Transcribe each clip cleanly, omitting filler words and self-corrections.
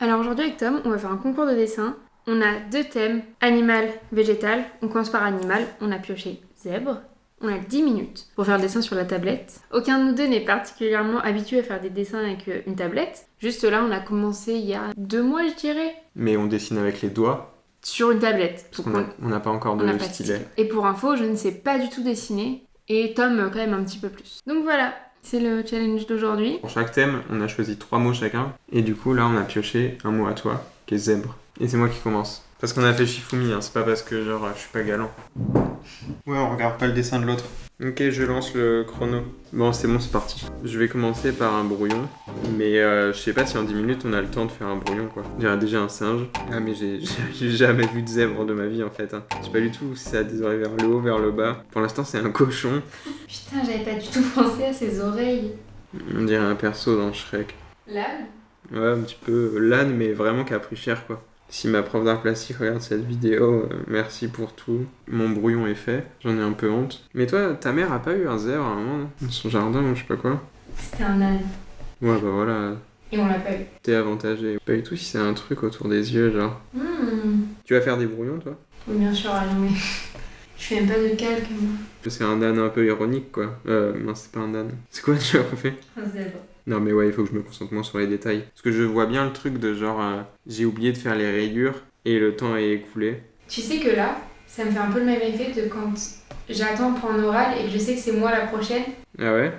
Alors aujourd'hui avec Tom, on va faire un concours de dessin. On a 2 thèmes, animal, végétal. On commence par animal, on a pioché zèbre. On a 10 minutes pour faire le dessin sur la tablette. Aucun de nous deux n'est particulièrement habitué à faire des dessins avec une tablette. Juste là, on a commencé il y a 2 mois, je dirais. Mais on dessine avec les doigts. Sur une tablette. Parce qu'on n'a pas encore de stylet. Et pour info, je ne sais pas du tout dessiner. Et Tom, quand même, un petit peu plus. Donc voilà, c'est le challenge d'aujourd'hui. Pour chaque thème, on a choisi 3 mots chacun. Et du coup, là, on a pioché un mot à toi, qui est zèbre. Et c'est moi qui commence. Parce qu'on a fait Shifumi, hein. C'est pas parce que genre je suis pas galant. Ouais, on regarde pas le dessin de l'autre. Ok, je lance le chrono. Bon, c'est parti. Je vais commencer par un brouillon. Mais je sais pas si en 10 minutes on a le temps de faire un brouillon, quoi. Il y a déjà un singe. Ah, mais j'ai jamais vu de zèbre de ma vie, en fait. Hein. Je sais pas du tout si ça a des oreilles vers le haut, vers le bas. Pour l'instant, c'est un cochon. Putain, j'avais pas du tout pensé à ses oreilles. On dirait un perso dans Shrek. L'âne ? Ouais, un petit peu l'âne, mais vraiment qui a pris cher, quoi. Si ma prof d'art plastique regarde cette vidéo, merci pour tout. Mon brouillon est fait, j'en ai un peu honte. Mais toi, ta mère a pas eu un zèbre à un moment dans son jardin ou je sais pas quoi? C'était un âne. Ouais, bah voilà. Et on l'a pas eu. T'es avantagé. Pas du tout si c'est un truc autour des yeux, genre. Tu vas faire des brouillons, toi? Oui, bien sûr, allons, mais je fais même pas de calque, moi. C'est un âne un peu ironique, quoi. Non, c'est pas un âne. C'est quoi, tu as refait? Un zèbre. Non mais ouais, il faut que je me concentre moins sur les détails. Parce que je vois bien le truc de genre, j'ai oublié de faire les rayures et le temps est écoulé. Tu sais que là, ça me fait un peu le même effet de quand j'attends pour un oral et que je sais que c'est moi la prochaine. Ah ouais?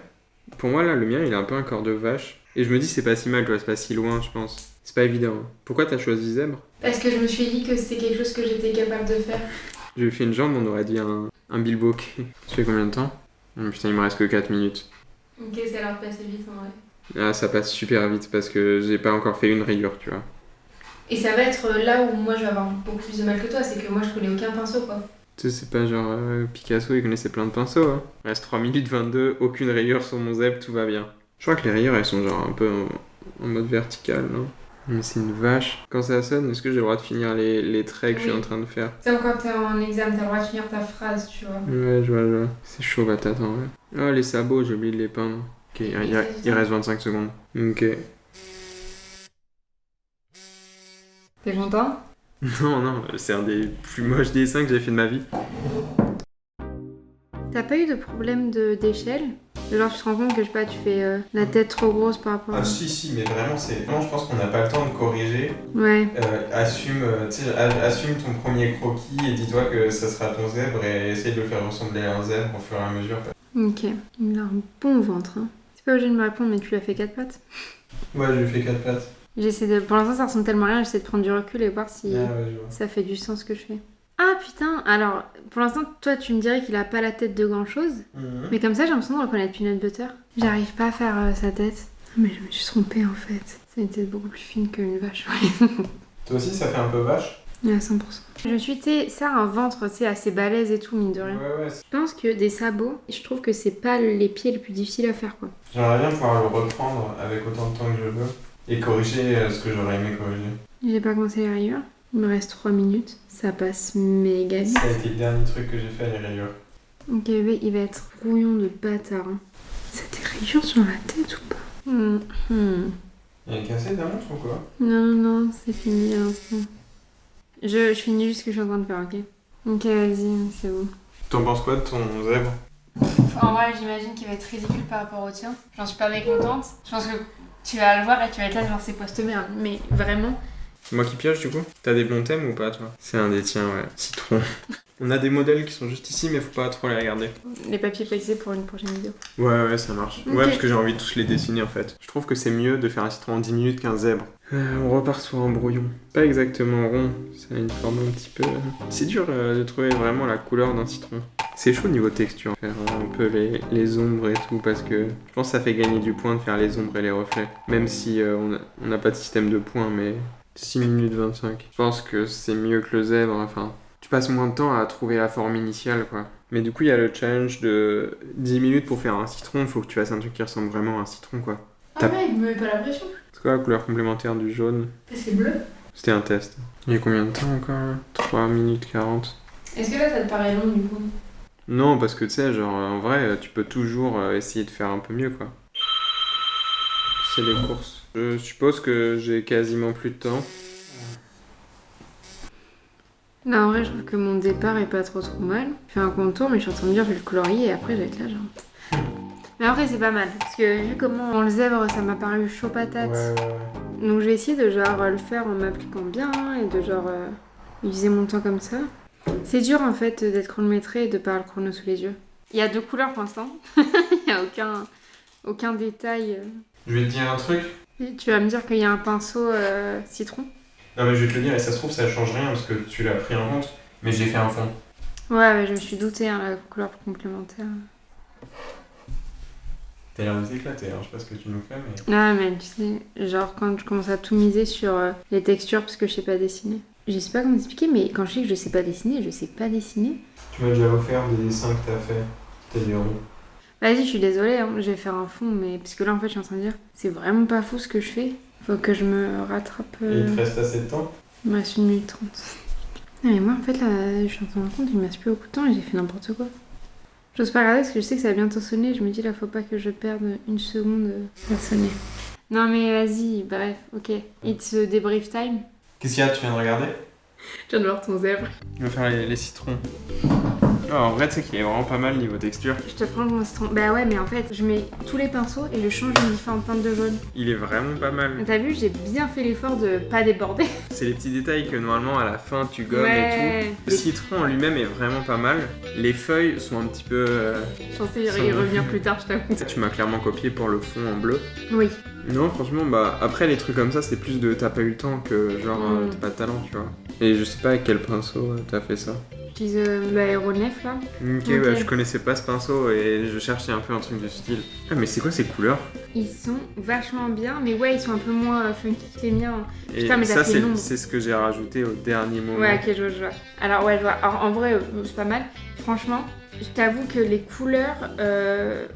Pour moi là, le mien il a un peu un corps de vache. Et je me dis c'est pas si mal, tu vois, c'est pas si loin je pense. C'est pas évident. Hein. Pourquoi t'as choisi zèbre? Parce que je me suis dit que c'était quelque chose que j'étais capable de faire. Je lui ai fait une jambe, on aurait dit un bilboquet. Tu fais combien de temps? Putain, il me reste que 4 minutes. Ok, ça a l'air de passer vite en vrai. Ah, ça passe super vite parce que j'ai pas encore fait une rayure, tu vois. Et ça va être là où moi je vais avoir beaucoup plus de mal que toi, c'est que moi je connais aucun pinceau quoi. Tu sais, c'est pas genre Picasso, il connaissait plein de pinceaux, hein. Il reste 3 minutes 22, aucune rayure sur mon zèbre, tout va bien. Je crois que les rayures elles sont genre un peu en mode vertical, non? Mais c'est une vache. Quand ça sonne, est-ce que j'ai le droit de finir les traits que je suis en train de faire? C'est quand t'es en examen, t'as le droit de finir ta phrase, tu vois. Ouais, je vois. C'est chaud, patate, en vrai. Ah, les sabots, j'ai oublié de les peindre. Ok, il reste 25 secondes. Ok. T'es content? Non, c'est un des plus moches dessins que j'ai fait de ma vie. T'as pas eu de problème d'échelle? Genre tu te rends compte que je sais pas, tu fais la tête trop grosse par rapport à... Ah si, mais vraiment, je pense qu'on n'a pas le temps de corriger. Ouais. Assume ton premier croquis et dis-toi que ça sera ton zèbre et essaye de le faire ressembler à un zèbre au fur et à mesure. Ok, il a un bon ventre. Hein. C'est pas obligé de me répondre, mais tu lui as fait 4 pattes? Ouais, je lui fais 4 pattes. Pour l'instant ça ressemble tellement à rien, j'essaie de prendre du recul et voir si ça fait du sens ce que je fais. Ah putain, alors pour l'instant toi tu me dirais qu'il a pas la tête de grand chose, mais comme ça j'ai l'impression de reconnaître Peanut Butter. J'arrive pas à faire sa tête. Mais je me suis trompée en fait. C'est une tête beaucoup plus fine qu'une vache. Toi aussi ça fait un peu vache? À 100%. Je me suis dit, ça a un ventre assez balèze et tout, mine de rien. Ouais. Je pense que des sabots, je trouve que c'est pas les pieds les plus difficiles à faire quoi. J'aimerais bien pouvoir le reprendre avec autant de temps que je veux et corriger ce que j'aurais aimé corriger. J'ai pas commencé les rayures. Il me reste 3 minutes. Ça passe méga vite. Ça a été le dernier truc que j'ai fait à les rayures. Ok bébé, il va être brouillon de bâtard. Hein. Ça a des rayures sur la tête ou pas? Il y a cassé d'avance ou quoi? Non, c'est fini à l'instant. Je finis juste ce que je suis en train de faire, ok? Ok, vas-y, c'est bon. T'en penses quoi de ton zèbre? En vrai, j'imagine qu'il va être ridicule par rapport au tien. J'en suis pas méga contente. Je pense que tu vas le voir et tu vas être là genre c'est post-merde. Mais vraiment... C'est moi qui pioche du coup? T'as des bons thèmes ou pas toi? C'est un des tiens, ouais. Citron. On a des modèles qui sont juste ici mais faut pas trop les regarder. Les papiers paysés pour une prochaine vidéo. Ouais, ça marche. Okay. Ouais, parce que j'ai envie de tous les dessiner en fait. Je trouve que c'est mieux de faire un citron en 10 minutes qu'un zèbre. On repart sur un brouillon. Pas exactement rond, ça a une forme un petit peu... C'est dur de trouver vraiment la couleur d'un citron. C'est chaud niveau texture, faire un peu les ombres et tout, parce que je pense que ça fait gagner du point de faire les ombres et les reflets. Même si on n'a pas de système de points, mais 6 minutes 25. Je pense que c'est mieux que le zèbre, enfin... Tu passes moins de temps à trouver la forme initiale, quoi. Mais du coup, il y a le challenge de 10 minutes pour faire un citron. Faut que tu fasses un truc qui ressemble vraiment à un citron, quoi. Ah ouais, il me met pas la pression. C'est quoi la couleur complémentaire du jaune? C'est bleu. C'était un test. Il y a combien de temps encore? 3 minutes 40. Est-ce que là, ça te paraît long, du coup? Non, parce que tu sais, genre, en vrai, tu peux toujours essayer de faire un peu mieux, quoi. C'est les courses. Je suppose que j'ai quasiment plus de temps. Non, en vrai, je trouve que mon départ est pas trop mal. Je fais un contour, mais je suis en train de me dire, je vais le colorier et après, je vais être là, genre. Mais après, c'est pas mal. Parce que vu comment en le zèbre, ça m'a paru chaud patate. Ouais. Donc, je vais essayer de genre le faire en m'appliquant bien et de genre utiliser mon temps comme ça. C'est dur en fait d'être chronométré et de pas avoir le chrono sous les yeux. Il y a 2 couleurs pour l'instant. Il n'y a aucun détail. Je vais te dire un truc. Tu vas me dire qu'il y a un pinceau citron. Non mais je vais te le dire, et ça se trouve ça change rien parce que tu l'as pris en compte, mais j'ai fait un fond. Ouais, mais je me suis doutée, hein, la couleur complémentaire. T'as l'air de t'éclater, hein, je sais pas ce que tu nous fais, mais... Ah, mais tu sais, genre quand je commence à tout miser sur les textures parce que je sais pas dessiner. Je sais pas comment t'expliquer, mais quand je dis que je sais pas dessiner, je sais pas dessiner. Tu m'as déjà offert des dessins que t'as fait, t'as dit rond. Vas-y, je suis désolée, hein, je vais faire un fond, mais parce que là en fait je suis en train de dire, c'est vraiment pas fou ce que je fais. Faut que je me rattrape. Et il te reste assez de temps ? Il me reste 1 minute 30. Non, mais moi en fait là, je suis en train de me rendre compte qu'il me reste plus beaucoup de temps et j'ai fait n'importe quoi. J'ose pas regarder parce que je sais que ça va bientôt sonner. Je me dis là, faut pas que je perde 1 seconde à sonner. Non mais vas-y, bref, ok. It's débrief time. Qu'est-ce qu'il y a, tu viens de regarder ? Je viens de voir ton zèbre. Je vais faire les citrons. Oh, en vrai, tu sais qu'il est vraiment pas mal niveau texture. Je te prends mon citron. Bah ouais, mais en fait, je mets tous les pinceaux et je change une différente teinte de jaune. Il est vraiment pas mal. T'as vu, j'ai bien fait l'effort de pas déborder. C'est les petits détails que normalement à la fin tu gommes ouais. et tout. Le citron en lui-même est vraiment pas mal. Les feuilles sont un petit peu... Je pensais y revenir plus tard, je t'avoue. Tu m'as clairement copié pour le fond en bleu. Oui. Non, franchement, bah après les trucs comme ça, c'est plus de t'as pas eu le temps que genre t'as pas de talent, tu vois. Et je sais pas avec quel pinceau t'as fait ça. J'utilise l'aéronef là. Ok, bah je connaissais pas ce pinceau et je cherchais un peu un truc du style. Ah, mais c'est quoi ces couleurs ? Ils sont vachement bien, mais ouais, ils sont un peu moins funky que les miens. Et putain, mais ça, c'est ce que j'ai rajouté au dernier moment. Ouais, ok, je vois. Alors, ouais, je vois. Alors, en vrai, c'est pas mal. Franchement, je t'avoue que les couleurs,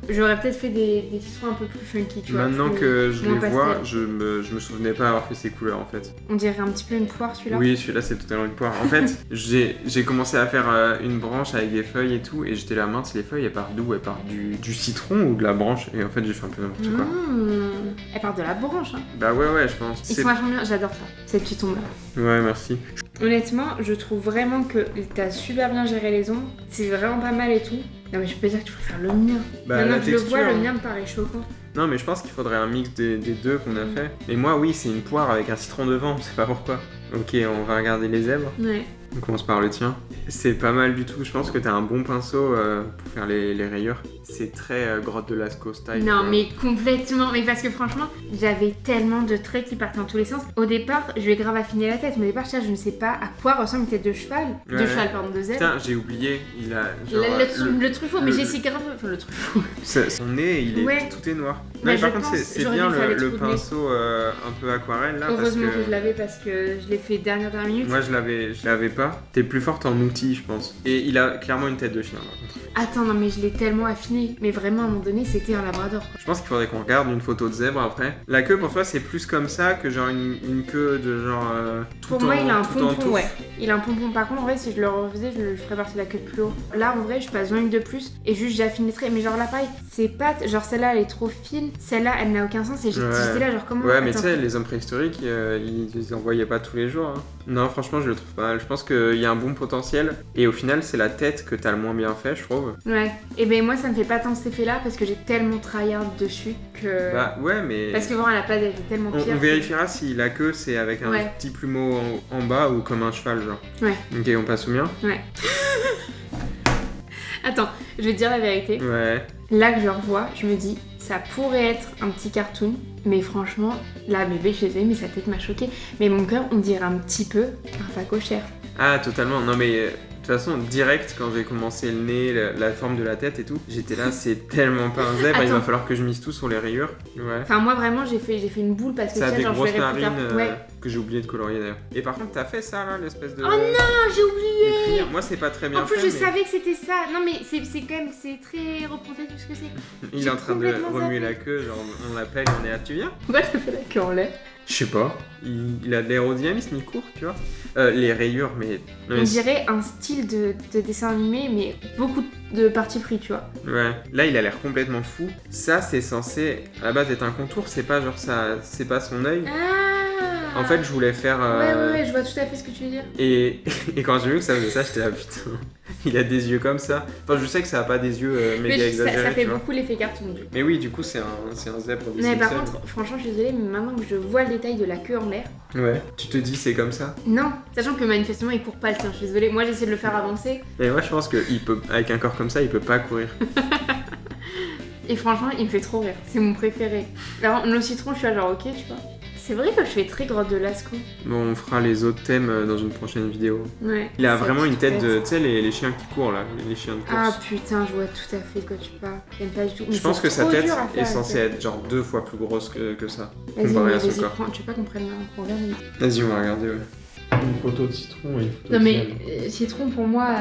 j'aurais peut-être fait des citrons un peu plus funky, tu vois. Maintenant que je les pastel. vois, je me souvenais pas avoir fait ces couleurs en fait. On dirait un petit peu une poire celui-là. Oui, celui-là c'est totalement une poire. En fait, j'ai commencé à faire une branche avec des feuilles et tout, et j'étais là, mince, les feuilles elles partent d'où ? Elles partent du citron ou de la branche ? Et en fait, j'ai fait un peu n'importe quoi. Elles partent de la branche, hein. Bah ouais, je pense. Ils sont vachement bien, j'adore ça, ces petits tombes là. Ouais, merci. Honnêtement, je trouve vraiment que t'as super bien géré les ombres. C'est vraiment pas mal et tout. Non mais je peux dire que tu peux faire le mien. Bah, maintenant la que texture, je le vois, le mien me paraît choquant. Non, mais je pense qu'il faudrait un mix des deux qu'on a fait. Et moi, oui, c'est une poire avec un citron devant, je sais pas pourquoi. Ok, on va regarder les zèbres. Ouais. On commence par le tien. C'est pas mal du tout, je pense que t'as un bon pinceau pour faire les rayures. C'est très grotte de Lascaux style. Non, quoi. mais complètement. Mais parce que franchement, j'avais tellement de traits qui partaient dans tous les sens. Au départ, je vais grave affiner la tête. Mais au départ, je ne sais pas à quoi ressemble une tête de cheval. Ouais. De cheval, pardon, de zèbre. Putain, j'ai oublié, il a... Genre, Le truffaut, mais j'ai essayé grave... Enfin, le truffaut. Son nez, tout est noir. Mais par contre, c'est bien le pinceau un peu aquarelle là. Heureusement parce que je l'avais parce que je l'ai fait dernière minute. Moi, je l'avais pas. T'es plus forte en outils, je pense. Et il a clairement une tête de chien, par contre. Attends, non, mais je l'ai tellement affiné. Mais vraiment, à un moment donné, c'était un labrador. Je pense qu'il faudrait qu'on regarde une photo de zèbre après. La queue, pour toi, c'est plus comme ça que genre une queue de genre... Pour moi, il a un pompon, ouais. Il a un pompon. Par contre, en vrai, si je le refaisais, je le ferais partir la queue de plus haut. Là, en vrai, je passe 20 minutes de plus et juste j'affine les traits. Mais genre là, pareil, ces pattes, genre celle-là, elle est trop fine. Celle-là, elle n'a aucun sens. Et j'étais là, genre comment... Ouais, mais tu sais, les hommes préhistoriques, ils en voyaient pas tous les jours. Hein. Non, franchement, je le trouve pas mal. Je pense qu'il y a un bon potentiel. Et au final, c'est la tête que t'as le moins bien fait, je trouve. Ouais. Et ben moi, ça me fait pas tant cet effet-là parce que j'ai tellement tryhard dessus que... Bah ouais, mais... Parce que vraiment, la patte, elle est tellement pire. On vérifiera si la queue, c'est avec un petit plumeau en bas ou comme un cheval, genre. Ouais. Ok, on passe au mien ? Ouais. Attends, je vais te dire la vérité. Ouais. Là que je revois, je me dis, ça pourrait être un petit cartoon, mais franchement, là, bébé, je sais, mais sa tête m'a choquée. Mais mon cœur, on dirait un petit peu un facochère. Ah, totalement. Non, mais... De toute façon, direct, quand j'ai commencé le nez, la forme de la tête et tout, j'étais là, c'est tellement pas un zèbre, Attends. il va falloir que je mise tout sur les rayures. Ouais. Enfin, moi, vraiment, j'ai fait une boule parce que Ça a des genre, grosses je verrai plus narines tard. Ouais. que j'ai oublié de colorier d'ailleurs. Et par contre, t'as fait ça là, l'espèce de... Oh non, j'ai oublié. Moi, c'est pas très bien En plus, fait, je savais que c'était ça. Non, mais c'est quand même, c'est très représentatif ce que c'est. Il est en train de remuer la queue, genre on l'appelle, on est là, tu viens ? Pourquoi t'as fait la queue en lait ? Je sais pas. Il a de l'aérodynamisme, il court, tu vois. Les rayures, mais... On dirait un style de dessin animé, mais beaucoup de parti pris, tu vois. Ouais. Là, il a l'air complètement fou. Ça, c'est censé, à la base, être un contour. C'est pas genre ça... C'est pas son œil. En fait, je voulais faire... Ouais, je vois tout à fait ce que tu veux dire. Et quand j'ai vu que ça faisait ça, j'étais là, putain... Il a des yeux comme ça. Enfin, je sais que ça a pas des yeux méga exagérés. Ça fait beaucoup l'effet cartoon. Du coup. Mais oui, du coup, c'est un zèbre. Mais par contre, franchement, je suis désolée, mais maintenant que je vois le détail de la queue en l'air. Ouais. Tu te dis c'est comme ça? Non, sachant que manifestement, il court pas le tien. Je suis désolée. Moi, j'essaie de le faire avancer. Et moi, je pense qu'il peut, avec un corps comme ça, il peut pas courir. Et franchement, il me fait trop rire. C'est mon préféré. Alors, nos citrons, je suis là genre ok, tu vois. C'est vrai que je fais très grotte de Lascaux. Bon, on fera les autres thèmes dans une prochaine vidéo. Ouais. Il a vraiment une tête de... Tu sais, les chiens qui courent, là. Les chiens de course. Ah putain, je vois tout à fait de quoi tu parles. J'aime pas du tout. Mais je pense que sa tête est censée être genre 2 fois plus grosse que ça. Vas-y, comparé à son corps. Tu veux pas qu'on prenne un regarde. Vas-y, on va regarder, ouais. Une photo de citron et une photo de mais citron, pour moi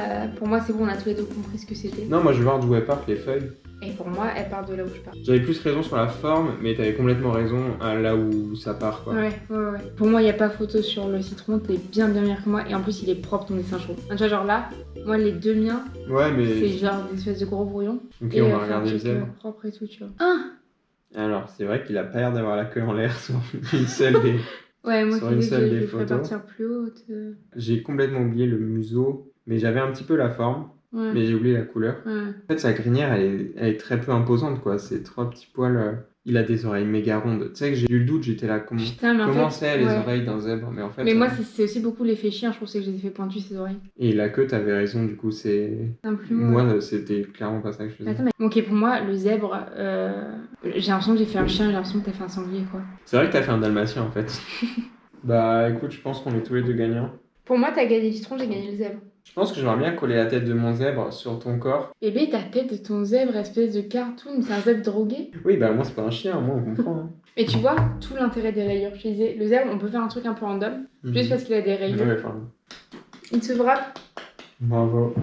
c'est bon, on a tous les deux compris ce que c'était. Non, moi je veux voir d'où elles partent, les feuilles. Et pour moi, elle part de là où je pars. J'avais plus raison sur la forme, mais t'avais complètement raison à là où ça part, quoi. Ouais. Pour moi, il n'y a pas photo sur le citron, t'es bien meilleur que moi. Et en plus, il est propre ton dessin, je trouve. Tu vois, genre là, moi, les deux miens, c'est genre des espèces de gros brouillons. Ok, on va regarder le zèbre. Propre et tout, tu vois. Alors, c'est vrai qu'il a pas l'air d'avoir la queue en l'air sur une seule des... Ouais, moi qui dis que je ferais partir plus haute. J'ai complètement oublié le museau, mais j'avais un petit peu la forme. Ouais. Mais j'ai oublié la couleur. Ouais. En fait, sa crinière, elle est très peu imposante, quoi. C'est 3 petits poils. Il a des oreilles méga rondes. Tu sais que j'ai eu le doute, j'étais là, comment c'est les oreilles d'un zèbre? Mais en fait. Mais moi, c'est aussi beaucoup l'effet chien. Je pensais que je les ai fait pointues, ses oreilles. Et la queue, t'avais raison, du coup, c'est. Moi, c'était clairement pas ça que je faisais. Attends, mais... Ok, pour moi, le zèbre, j'ai l'impression que j'ai fait un chien, j'ai l'impression que t'as fait un sanglier, quoi. C'est vrai que t'as fait un dalmatien, en fait. Bah, écoute, je pense qu'on est tous les deux gagnants. Pour moi, t'as gagné le citron, j'ai gagné le zèbre. Je pense que j'aimerais bien coller la tête de mon zèbre sur ton corps. Eh ben, ta tête de ton zèbre, espèce de cartoon, c'est un zèbre drogué. Oui, bah moi c'est pas un chien, moi on comprend. Hein. Et tu vois, tout l'intérêt des rayures. Je te disais, le zèbre, on peut faire un truc un peu random, juste parce qu'il a des rayures. Ouais, Il se wrap. Bravo.